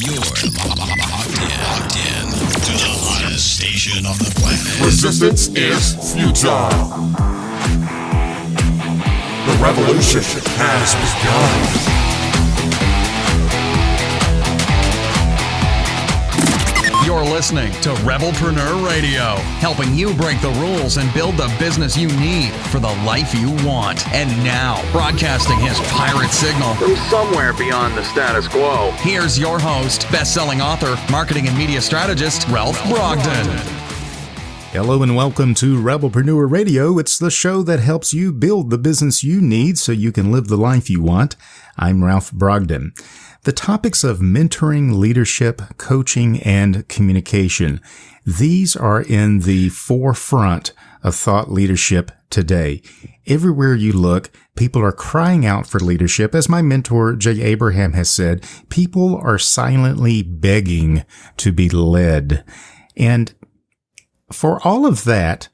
You're locked in to the hottest station on the planet. Resistance is futile. The revolution has begun. You're listening to Rebelpreneur Radio, helping you break the rules and build the business you need for the life you want. And now, broadcasting his pirate signal from somewhere beyond the status quo, here's your host, best-selling author, marketing and media strategist, Ralph Brogden. Hello and welcome to Rebelpreneur Radio. It's the show that helps you build the business you need so you can live the life you want. I'm Ralph Brogden. The topics of mentoring, leadership, coaching, and communication, these are in the forefront of thought leadership today. Everywhere you look, people are crying out for leadership. As my mentor, Jay Abraham, has said, people are silently begging to be led. And for all of that,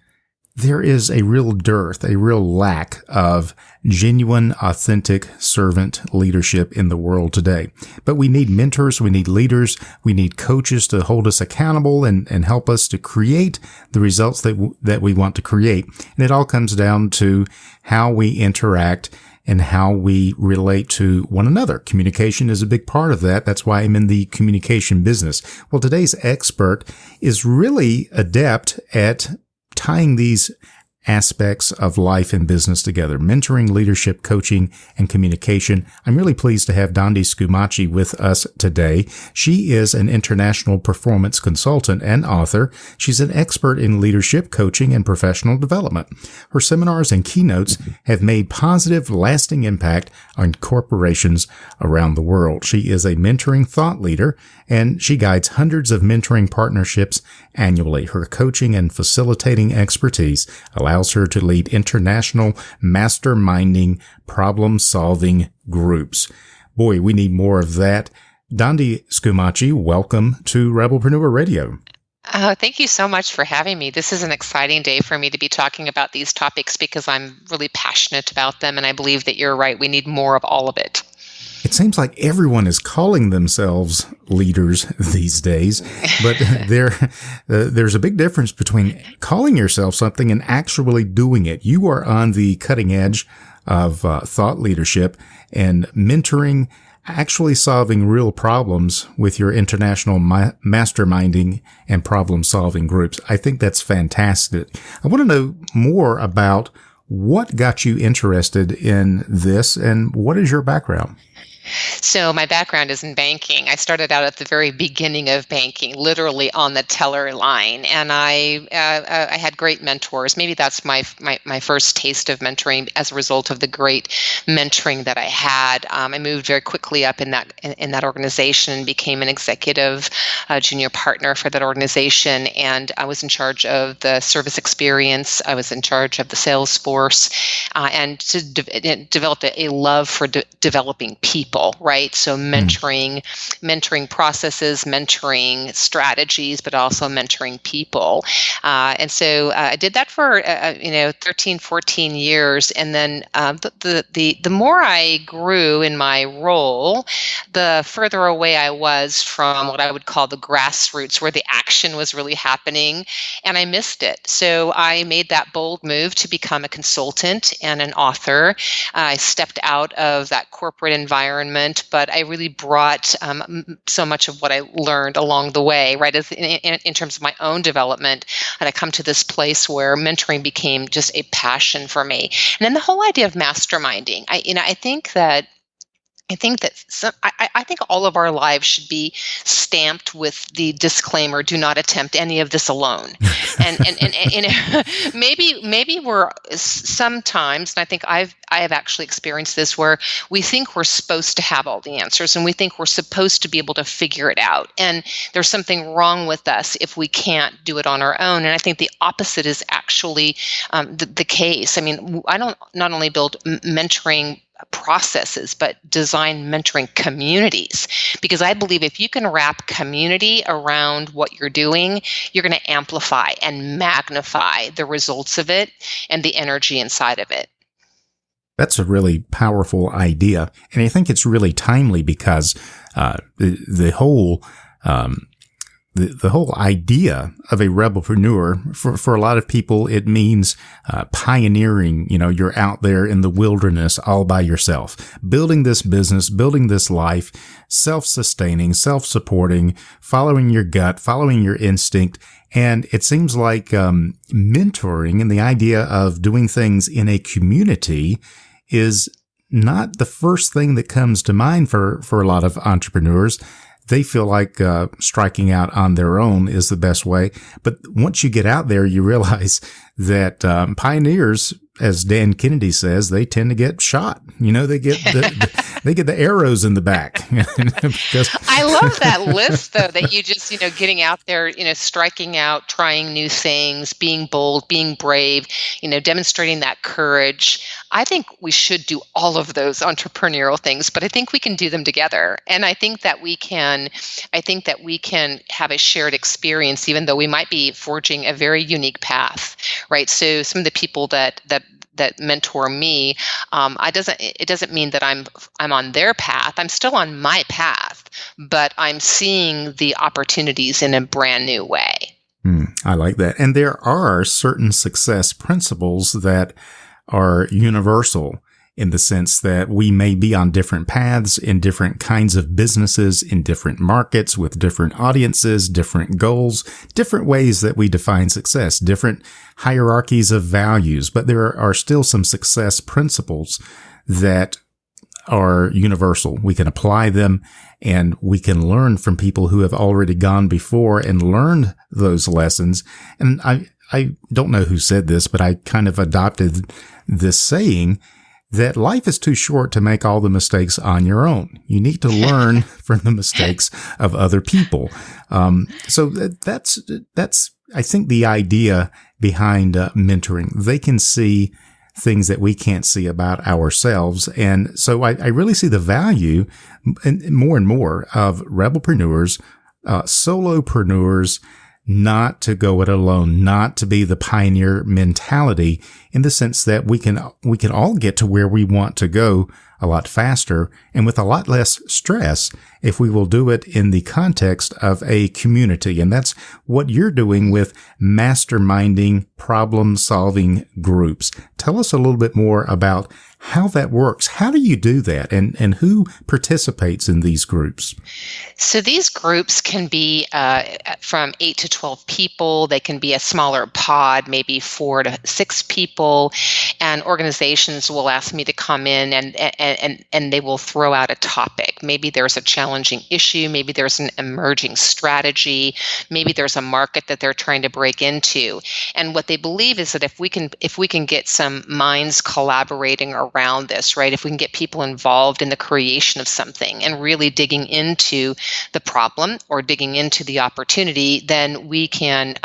there is a real dearth, a real lack of genuine, authentic servant leadership in the world today. But we need mentors, we need leaders, we need coaches to hold us accountable and help us to create the results that we want to create. And it all comes down to how we interact and how we relate to one another. Communication is a big part of that. That's why I'm in the communication business. Well, today's expert is really adept at tying these aspects of life and business together: mentoring, leadership, coaching, and communication. I'm really pleased to have Dondi Scumaci with us today. She is an international performance consultant and author. She's an expert in leadership, coaching, and professional development. Her seminars and keynotes have made positive, lasting impact on corporations around the world. She is a mentoring thought leader, and she guides hundreds of mentoring partnerships annually. Her coaching and facilitating expertise allows her to lead international masterminding problem-solving groups. Boy, we need more of that. Dondi Scumaci, welcome to Rebelpreneur Radio. Thank you so much for having me. This is an exciting day for me to be talking about these topics because I'm really passionate about them, and I believe that you're right. We need more of all of it. It seems like everyone is calling themselves leaders these days, but there's a big difference between calling yourself something and actually doing it. You are on the cutting edge of thought leadership and mentoring, actually solving real problems with your international masterminding and problem-solving groups. I think that's fantastic. I want to know more about what got you interested in this and what is your background? So my background is in banking. I started out at the very beginning of banking, literally on the teller line, and I had great mentors. Maybe that's my first taste of mentoring as a result of the great mentoring that I had. I moved very quickly up in that organization, became an executive junior partner for that organization, and I was in charge of the service experience. I was in charge of the sales force, and developed a love for developing people. Right. So mentoring processes, mentoring strategies, but also mentoring people. And so I did that for, 13, 14 years. And then the more I grew in my role, the further away I was from what I would call the grassroots, where the action was really happening. And I missed it. So I made that bold move to become a consultant and an author. I stepped out of that corporate environment, but I really brought so much of what I learned along the way, right, in terms of my own development. And I come to this place where mentoring became just a passion for me. And then the whole idea of masterminding, I think all of our lives should be stamped with the disclaimer: do not attempt any of this alone. and maybe we're sometimes, and I think I have actually experienced this, where we think we're supposed to have all the answers and we think we're supposed to be able to figure it out. And there's something wrong with us if we can't do it on our own. And I think the opposite is actually the case. I mean, I don't not only build mentoring processes, but design mentoring communities. Because I believe if you can wrap community around what you're doing, you're going to amplify and magnify the results of it and the energy inside of it. That's a really powerful idea. And I think it's really timely because the whole the whole idea of a rebelpreneur, for a lot of people, it means pioneering. You're out there in the wilderness all by yourself, building this business, building this life, self-sustaining, self-supporting, following your gut, following your instinct. And it seems like mentoring and the idea of doing things in a community is not the first thing that comes to mind for a lot of entrepreneurs. They feel like striking out on their own is the best way. But once you get out there, you realize that pioneers, as Dan Kennedy says, they tend to get shot. They get they get the arrows in the back. I love that list, though, that you just, getting out there, striking out, trying new things, being bold, being brave, demonstrating that courage. I think we should do all of those entrepreneurial things, but I think we can do them together. And I think that we can have a shared experience, even though we might be forging a very unique path, right? So some of the people that mentor me, it doesn't mean that I'm on their path. I'm still on my path, but I'm seeing the opportunities in a brand new way. I like that. And there are certain success principles that are universal in the sense that we may be on different paths in different kinds of businesses, in different markets with different audiences, different goals, different ways that we define success, different hierarchies of values. But there are still some success principles that are universal. We can apply them and we can learn from people who have already gone before and learned those lessons. And I don't know who said this, but I kind of adopted this saying that life is too short to make all the mistakes on your own. You need to learn from the mistakes of other people. So that's I think the idea behind mentoring. They can see things that we can't see about ourselves. And so I really see the value and more of rebelpreneurs, solopreneurs, not to go it alone, not to be the pioneer mentality, in the sense that we can all get to where we want to go a lot faster and with a lot less stress if we will do it in the context of a community. And that's what you're doing with masterminding, problem-solving groups. Tell us a little bit more about how that works. How do you do that, and who participates in these groups? So these groups can be from 8 to 12 people. They can be a smaller pod, maybe 4 to 6 people. And organizations will ask me to come in and they will throw out a topic. Maybe there's a challenging issue. Maybe there's an emerging strategy. Maybe there's a market that they're trying to break into. And what they believe is that if we can get some minds collaborating around this, right? If we can get people involved in the creation of something and really digging into the problem or digging into the opportunity, then we can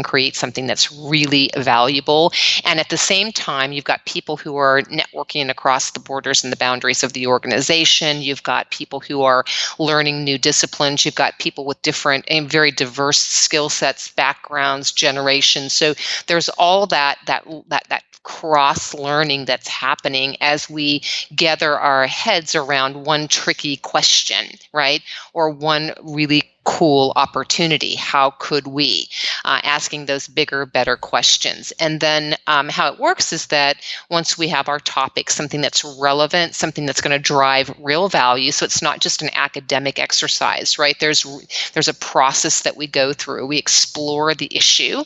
create something that's really valuable. And at the same time, you've got people who are networking across the borders and the boundaries of the organization. You've got people who are learning new disciplines. You've got people with different and very diverse skill sets, backgrounds, generations. So there's all that cross learning that's happening as we gather our heads around one tricky question, right? Or one really cool opportunity. How could we? Asking those bigger, better questions. And then how it works is that once we have our topic, something that's relevant, something that's going to drive real value, so it's not just an academic exercise, right? There's a process that we go through. We explore the issue.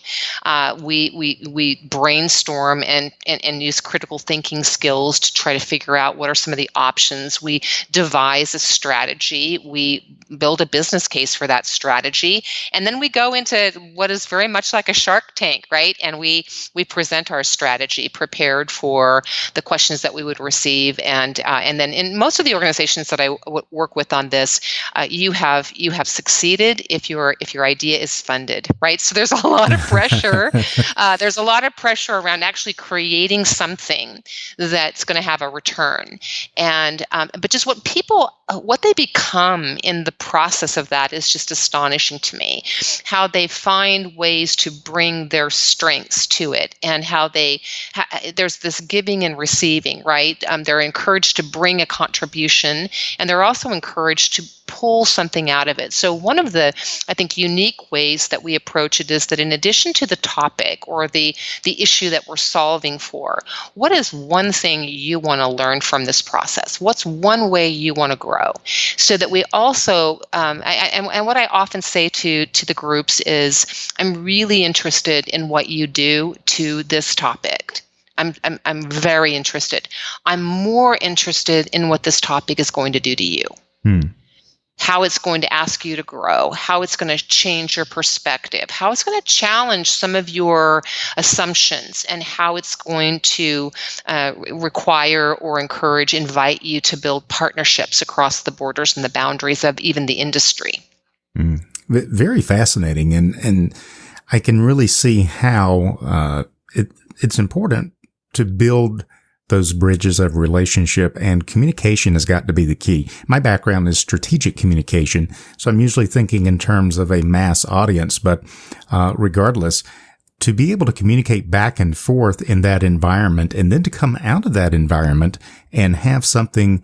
We brainstorm and use critical thinking skills to try to figure out what are some of the options. We devise a strategy. We build a business case for that strategy. And then we go into what is very much like a Shark Tank, right? And we present our strategy prepared for the questions that we would receive. And then in most of the organizations that I work with on this, you have succeeded if your idea is funded, right? So there's a lot of pressure. There's a lot of pressure around actually creating something that's going to have a return. And but just what they become in the process of that is just astonishing to me. How they find ways to bring their strengths to it, and how there's this giving and receiving, right? They're encouraged to bring a contribution, and they're also encouraged to pull something out of it. So one of the, I think, unique ways that we approach it is that in addition to the topic or the issue that we're solving for, what is one thing you want to learn from this process? What's one way you want to grow? So that we also, and what I often say to the groups is, I'm really interested in what you do to this topic. I'm very interested. I'm more interested in what this topic is going to do to you. How it's going to ask you to grow, how it's going to change your perspective, how it's going to challenge some of your assumptions, and how it's going to require or encourage, invite you to build partnerships across the borders and the boundaries of even the industry. Very fascinating. And I can really see how it's important to build those bridges of relationship, and communication has got to be the key. My background is strategic communication, so I'm usually thinking in terms of a mass audience, but regardless, to be able to communicate back and forth in that environment, and then to come out of that environment and have something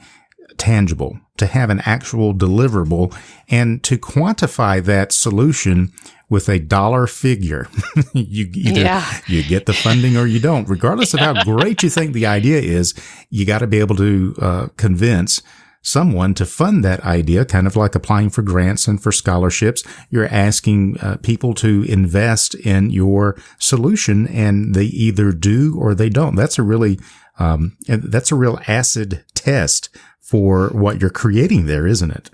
tangible, to have an actual deliverable, and to quantify that solution with a dollar figure. You get the funding or you don't. Regardless of how great you think the idea is, you got to be able to convince someone to fund that idea, kind of like applying for grants and for scholarships. You're asking people to invest in your solution, and they either do or they don't. That's a real acid test for what you're creating there, isn't it?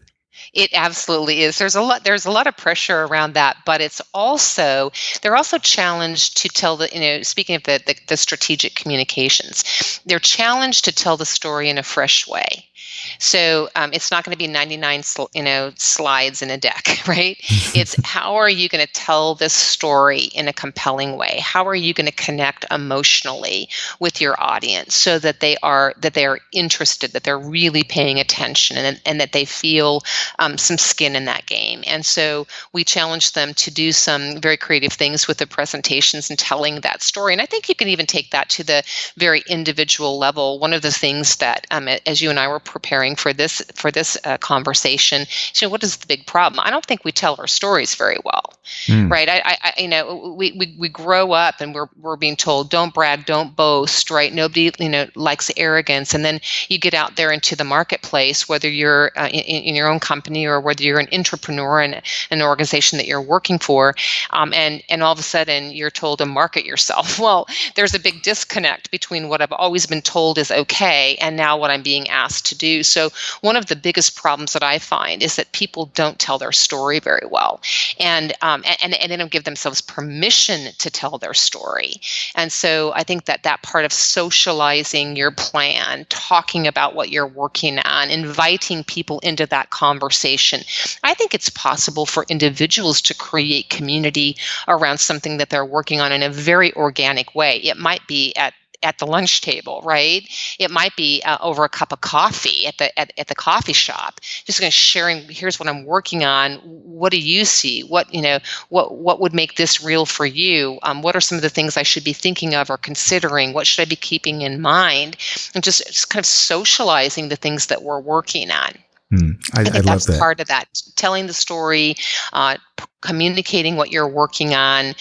It absolutely is. There's a lot of pressure around that, but they're also challenged to tell speaking of the strategic communications, they're challenged to tell the story in a fresh way. So it's not going to be 99 slides in a deck, right? It's how are you going to tell this story in a compelling way? How are you going to connect emotionally with your audience so that they are interested, that they're really paying attention, and that they feel some skin in that game. And so we challenge them to do some very creative things with the presentations and telling that story. And I think you can even take that to the very individual level. One of the things that, as you and I were preparing for this conversation, what is the big problem? I don't think we tell our stories very well, right? We grow up and we're being told, don't brag, don't boast, right? Nobody likes arrogance, and then you get out there into the marketplace, whether you're in your own company or whether you're an entrepreneur in an organization that you're working for, and all of a sudden you're told to market yourself. Well, there's a big disconnect between what I've always been told is okay and now what I'm being asked to do. So one of the biggest problems that I find is that people don't tell their story very well, and they don't give themselves permission to tell their story. And so I think that part of socializing your plan, talking about what you're working on, inviting people into that conversation, I think it's possible for individuals to create community around something that they're working on in a very organic way. It might be at the lunch table, right? It might be over a cup of coffee at the coffee shop. Just kind of sharing. Here's what I'm working on. What do you see? What would make this real for you? What are some of the things I should be thinking of or considering? What should I be keeping in mind? And just kind of socializing the things that we're working on. I think that's part of that. Telling the story, communicating what you're working on,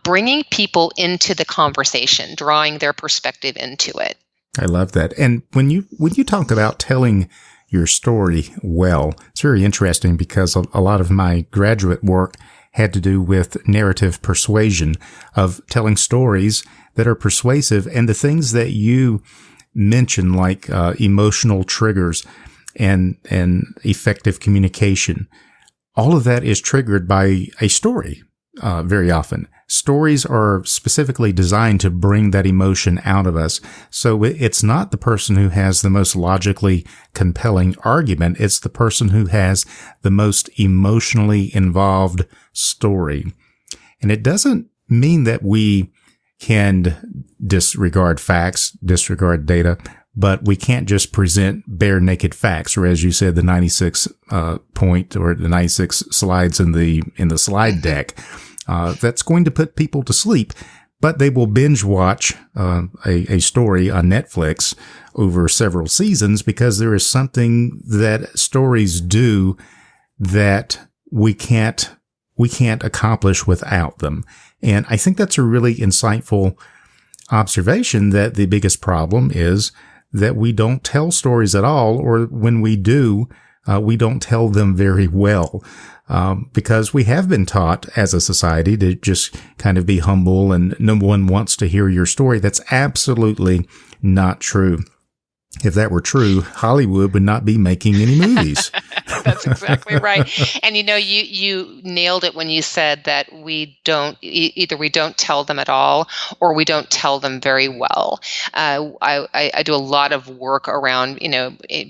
bringing people into the conversation, drawing their perspective into it. I love that. And when you talk about telling your story well, it's very interesting because a lot of my graduate work had to do with narrative persuasion, of telling stories that are persuasive, and the things that you mention, like emotional triggers and effective communication. All of that is triggered by a story, very often. Stories are specifically designed to bring that emotion out of us. So it's not the person who has the most logically compelling argument. It's the person who has the most emotionally involved story. And it doesn't mean that we can disregard facts, disregard data, but we can't just present bare naked facts, or as you said, the 96 point or the 96 slides in the slide deck. That's going to put people to sleep, but they will binge watch a story on Netflix over several seasons because there is something that stories do that we can't accomplish without them. And I think that's a really insightful observation, that the biggest problem is that we don't tell stories at all, or when we do, we don't tell them very well, because we have been taught as a society to just kind of be humble and no one wants to hear your story. That's absolutely not true. If that were true, Hollywood would not be making any movies. That's exactly right. And you nailed it when you said that we don't tell them at all, or we don't tell them very well. I do a lot of work around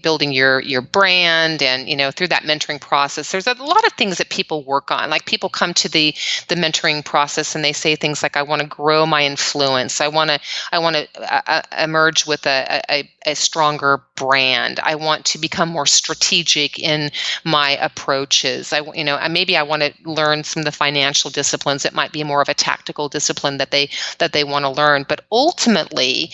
building your brand, and through that mentoring process, there's a lot of things that people work on. Like, people come to the mentoring process and they say things like, I want to grow my influence. I want to emerge with a stronger brand. I want to become more strategic in my approaches. Maybe I want to learn some of the financial disciplines. It might be more of a tactical discipline that they want to learn. But ultimately,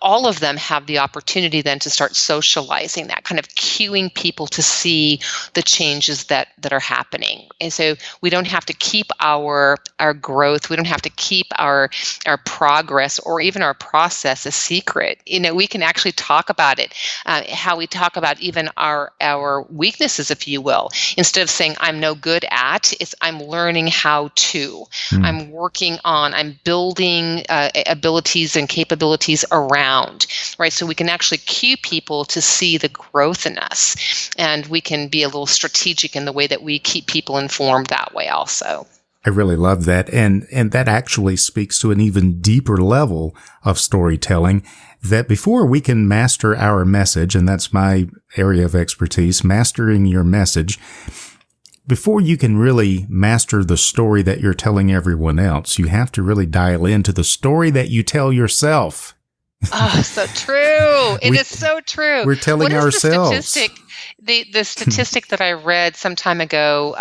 all of them have the opportunity then to start socializing that, kind of cueing people to see the changes that are happening. And so we don't have to keep our growth. We don't have to keep our progress or even our process a secret. We can actually talk about it, how we talk about even our weaknesses, if you will. Instead of saying I'm no good at, it's I'm learning how to. I'm working on, I'm building abilities and capabilities around, right? So we can actually cue people to see the growth in us, and we can be a little strategic in the way that we keep people informed that way also. I really love that. And that actually speaks to an even deeper level of storytelling, that before we can master our message, and that's my area of expertise, mastering your message, before you can really master the story that you're telling everyone else, you have to really dial into the story that you tell yourself. Oh, so true. It is so true. We're telling ourselves. The statistic that I read some time ago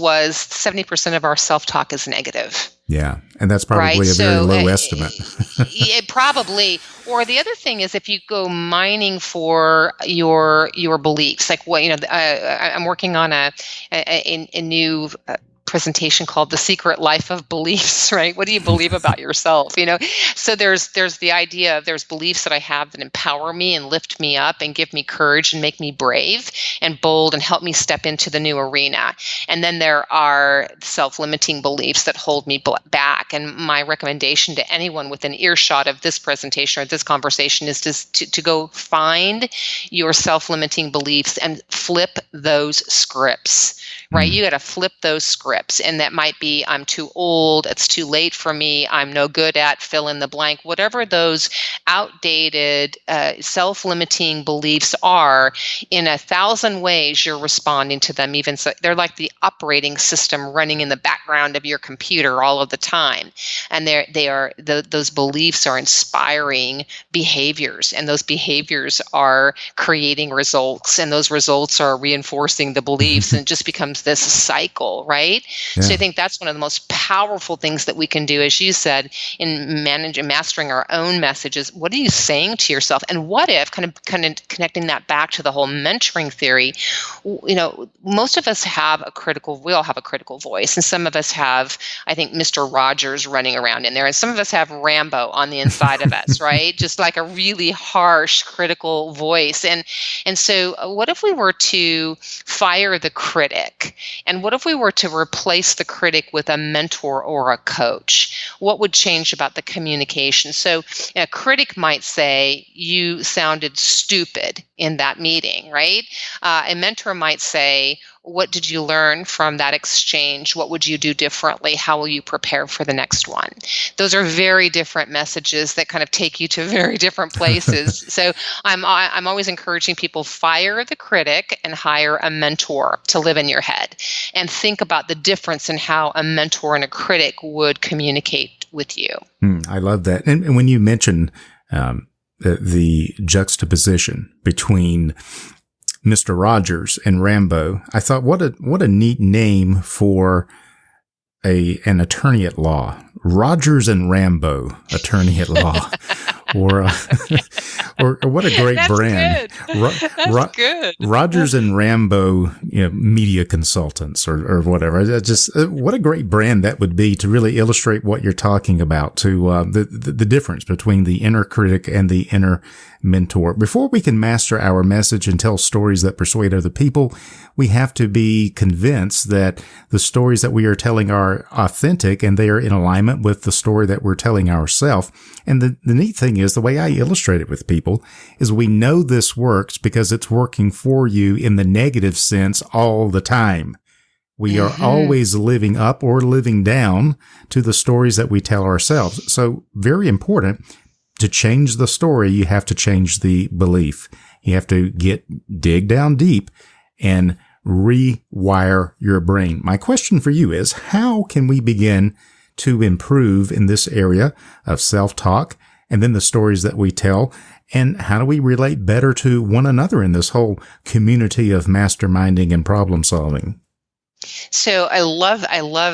was 70% of our self-talk is negative. Yeah, and that's probably a very low estimate. It probably. Or the other thing is, if you go mining for your beliefs, like I'm working on a new presentation called The Secret Life of Beliefs, right? What do you believe about yourself? So there's the idea of there's beliefs that I have that empower me and lift me up and give me courage and make me brave and bold and help me step into the new arena. And then there are self-limiting beliefs that hold me back. And my recommendation to anyone within earshot of this presentation or this conversation is to go find your self-limiting beliefs and flip those scripts, right? You got to flip those scripts. And that might be, I'm too old, it's too late for me, I'm no good at, fill in the blank, whatever those outdated self-limiting beliefs are. In 1,000 ways you're responding to them. Even so, they're like the operating system running in the background of your computer all of the time. And those beliefs are inspiring behaviors, and those behaviors are creating results, and those results are reinforcing the beliefs, and it just becomes this cycle, right? Yeah. So I think that's one of the most powerful things that we can do, as you said, in mastering our own messages. What are you saying to yourself? And what if, kind of connecting that back to the whole mentoring theory, most of us we all have a critical voice, and some of us have, I think, Mr. Rogers running around in there, and some of us have Rambo on the inside of us, right? Just like a really harsh, critical voice. And so what if we were to fire the critic? And what if we were to replace the critic with a mentor or a coach? What would change about the communication? So a critic might say, you sounded stupid in that meeting, right? A mentor might say, what did you learn from that exchange? What would you do differently? How will you prepare for the next one? Those are very different messages that kind of take you to very different places. So I'm always encouraging people, fire the critic and hire a mentor to live in your head, and think about the difference in how a mentor and a critic would communicate with you. I love that. And when you mention the juxtaposition between Mr. Rogers and Rambo, I thought, what a neat name for an attorney at law. Rogers and Rambo, attorney at law. or what a great That's brand. Good. That's good. Rogers and Rambo, media consultants or whatever. Just what a great brand that would be to really illustrate what you're talking about, to the difference between the inner critic and the inner mentor. Before we can master our message and tell stories that persuade other people, we have to be convinced that the stories that we are telling are authentic and they are in alignment with the story that we're telling ourselves. And the neat thing is, the way I illustrate it with people is we know this works because it's working for you in the negative sense all the time. We are always living up or living down to the stories that we tell ourselves. So very important. To change the story, you have to change the belief. You have to dig down deep and rewire your brain. My question for you is, how can we begin to improve in this area of self-talk and then the stories that we tell? And how do we relate better to one another in this whole community of masterminding and problem solving? So I love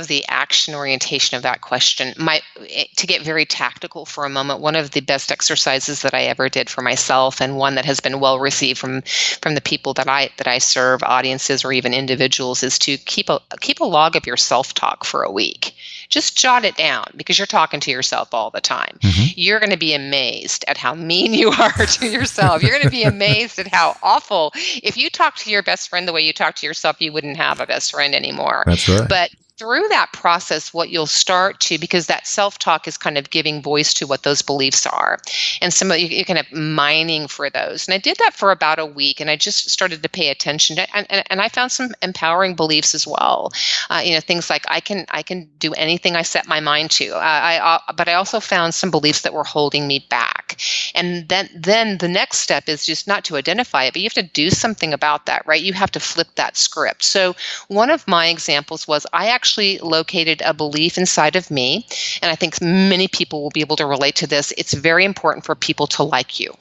the action orientation of that question. To get very tactical for a moment, one of the best exercises that I ever did for myself, and one that has been well received from the people that I serve, audiences or even individuals, is to keep a log of your self-talk for a week. Just jot it down, because you're talking to yourself all the time. You're going to be amazed at how mean you are to yourself. You're going to be amazed at how awful. If you talk to your best friend the way you talk to yourself, you wouldn't have a best friend anymore. That's right. But through that process, what you'll start to, because that self-talk is kind of giving voice to what those beliefs are. And some of you're kind of mining for those. And I did that for about a week, and I just started to pay attention to, and I found some empowering beliefs as well. Things like I can do anything I set my mind to. But I also found some beliefs that were holding me back. And then the next step is just not to identify it, but you have to do something about that, right? You have to flip that script. So one of my examples was I actually located a belief inside of me, and I think many people will be able to relate to this. It's very important for people to like you.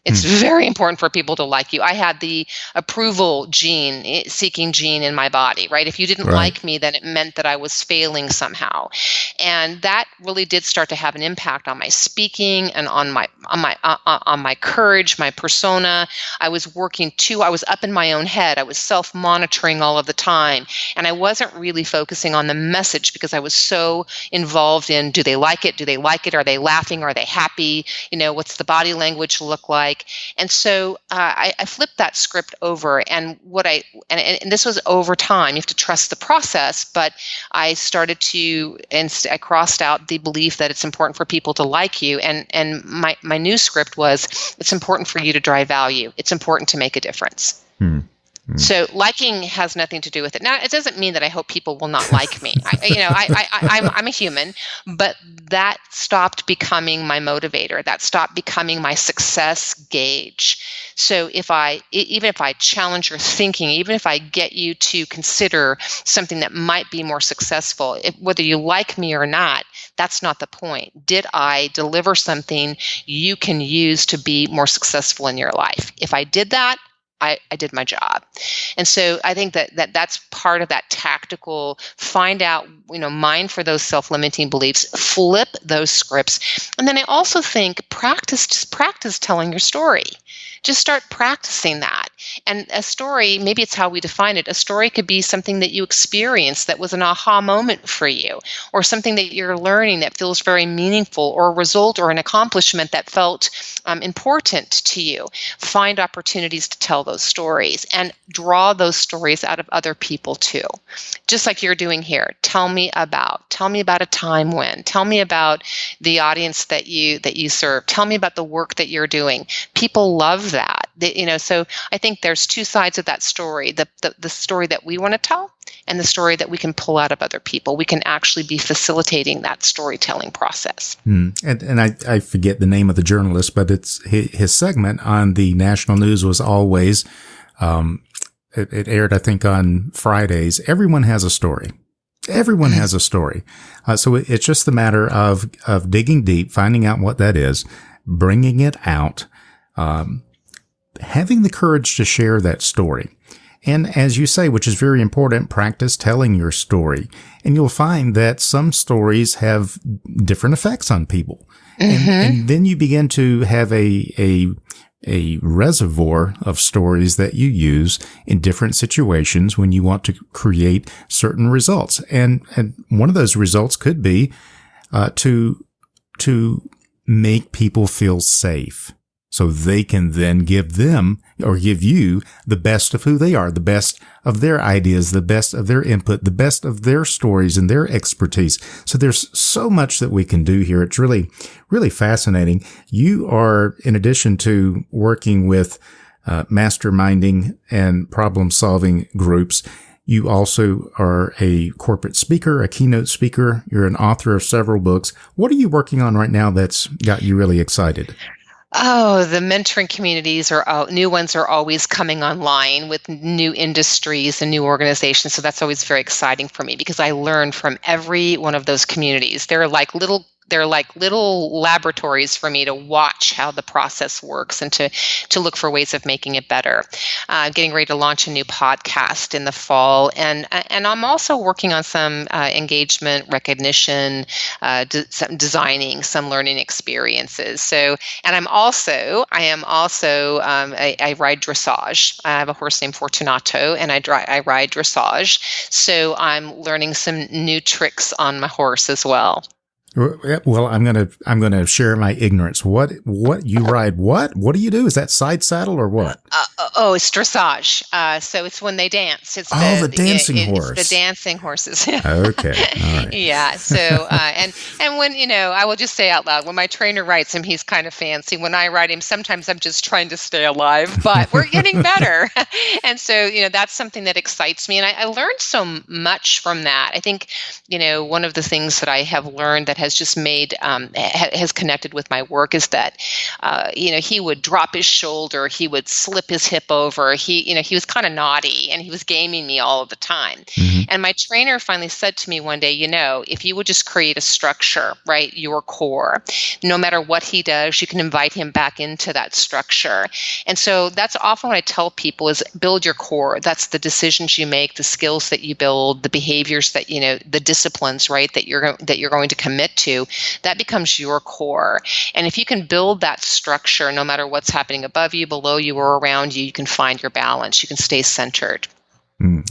It's very important for people to like you. I had the approval seeking gene in my body, right? If you didn't like me, then it meant that I was failing somehow. And that really did start to have an impact on my speaking and on my courage, my persona. I was up in my own head. I was self-monitoring all of the time. And I wasn't really focusing on the message because I was so involved in, do they like it? Do they like it? Are they laughing? Are they happy? What's the body language look like? And so I flipped that script over, and and this was over time. You have to trust the process, but I started to, and I crossed out the belief that it's important for people to like you, and my new script was, it's important for you to drive value. It's important to make a difference. So liking has nothing to do with it. Now, it doesn't mean that I hope people will not like me. I'm a human, but that stopped becoming my motivator. That stopped becoming my success gauge. So even if I challenge your thinking, even if I get you to consider something that might be more successful, whether you like me or not, that's not the point. Did I deliver something you can use to be more successful in your life? If I did that, I did my job. And so I think that's part of that tactical, find out, mine for those self-limiting beliefs, flip those scripts. And then I also think practice telling your story. Just start practicing that. And a story, maybe it's how we define it. A story could be something that you experienced that was an aha moment for you, or something that you're learning that feels very meaningful, or a result or an accomplishment that felt important to you. Find opportunities to tell those stories and draw those stories out of other people too. Just like you're doing here. Tell me about a time when. Tell me about the audience that you serve. Tell me about the work that you're doing. People love that. So I think there's two sides of that story, the story that we want to tell and the story that we can pull out of other people. We can actually be facilitating that storytelling process. And I forget the name of the journalist, but it's his segment on the national news was always, it aired, I think, on Fridays. Everyone has a story. Everyone has a story. So it's just a matter of digging deep, finding out what that is, bringing it out, having the courage to share that story. And as you say, which is very important, practice telling your story. And you'll find that some stories have different effects on people. And then you begin to have a reservoir of stories that you use in different situations when you want to create certain results. And one of those results could be to make people feel safe, so they can then give them or give you the best of who they are, the best of their ideas, the best of their input, the best of their stories and their expertise. So there's so much that we can do here. It's really, really fascinating. You are, in addition to working with masterminding and problem-solving groups, you also are a corporate speaker, a keynote speaker. You're an author of several books. What are you working on right now that's got you really excited? Oh, the mentoring communities new ones are always coming online with new industries and new organizations. So that's always very exciting for me because I learn from every one of those communities. They're like little laboratories for me to watch how the process works and to look for ways of making it better. Getting ready to launch a new podcast in the fall, and I'm also working on some engagement recognition, some designing some learning experiences. So, and I ride dressage. I have a horse named Fortunato, and I ride dressage. So I'm learning some new tricks on my horse as well. Well, I'm gonna share my ignorance. What you ride? What do you do? Is that side saddle or what? It's dressage. So it's when they dance. It's the dancing horse. It's the dancing horses. Okay, all right. Yeah. So and when I will just say out loud, when my trainer rides him, he's kind of fancy. When I ride him, sometimes I'm just trying to stay alive, but we're getting better. And so that's something that excites me, and I learned so much from that. I think one of the things that I have learned that has just made has connected with my work is that he would drop his shoulder, he would slip his hip over, he was kind of naughty and he was gaming me all of the time. And my trainer finally said to me one day, if you would just create a structure, right, your core, no matter what he does, you can invite him back into that structure. And so that's often what I tell people is build your core. That's the decisions you make, the skills that you build, the behaviors that the disciplines, right, that you're going to commit to, that becomes your core. And if you can build that structure, no matter what's happening above you, below you, or around you, you can find your balance. You can stay centered.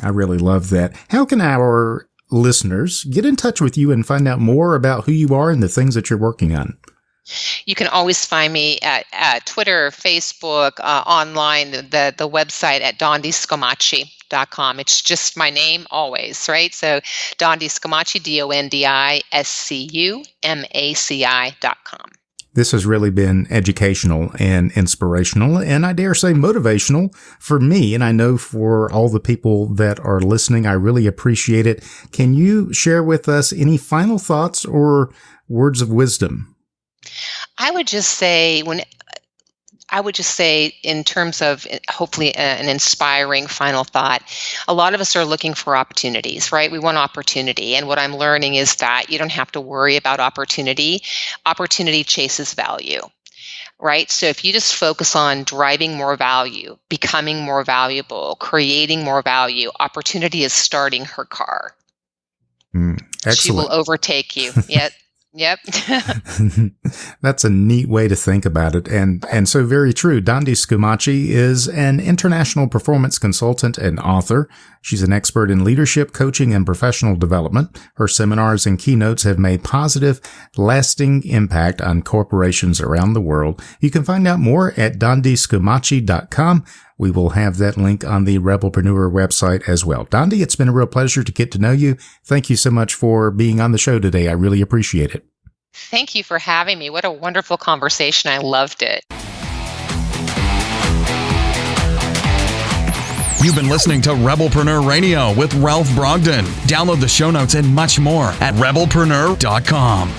I really love that. How can our listeners get in touch with you and find out more about who you are and the things that you're working on? You can always find me at Twitter, Facebook, online, the website at Dondi Scumaci.com. It's just my name always, right? So Dondi Scumaci, DONDISCUMACI.com. This has really been educational and inspirational, and I dare say motivational for me, and I know for all the people that are listening. I really appreciate it. Can you share with us any final thoughts or words of wisdom? I would just say in terms of hopefully an inspiring final thought, a lot of us are looking for opportunities, right? We want opportunity. And what I'm learning is that you don't have to worry about opportunity. Opportunity chases value, right? So if you just focus on driving more value, becoming more valuable, creating more value, opportunity is starting her car. Excellent. She will overtake you. Yep. That's a neat way to think about it. And so very true. Dondi Scumaci is an international performance consultant and author. She's an expert in leadership, coaching, and professional development. Her seminars and keynotes have made positive, lasting impact on corporations around the world. You can find out more at dondiscumaci.com. We will have that link on the Rebelpreneur website as well. Dondi, it's been a real pleasure to get to know you. Thank you so much for being on the show today. I really appreciate it. Thank you for having me. What a wonderful conversation. I loved it. You've been listening to Rebelpreneur Radio with Ralph Brogden. Download the show notes and much more at rebelpreneur.com.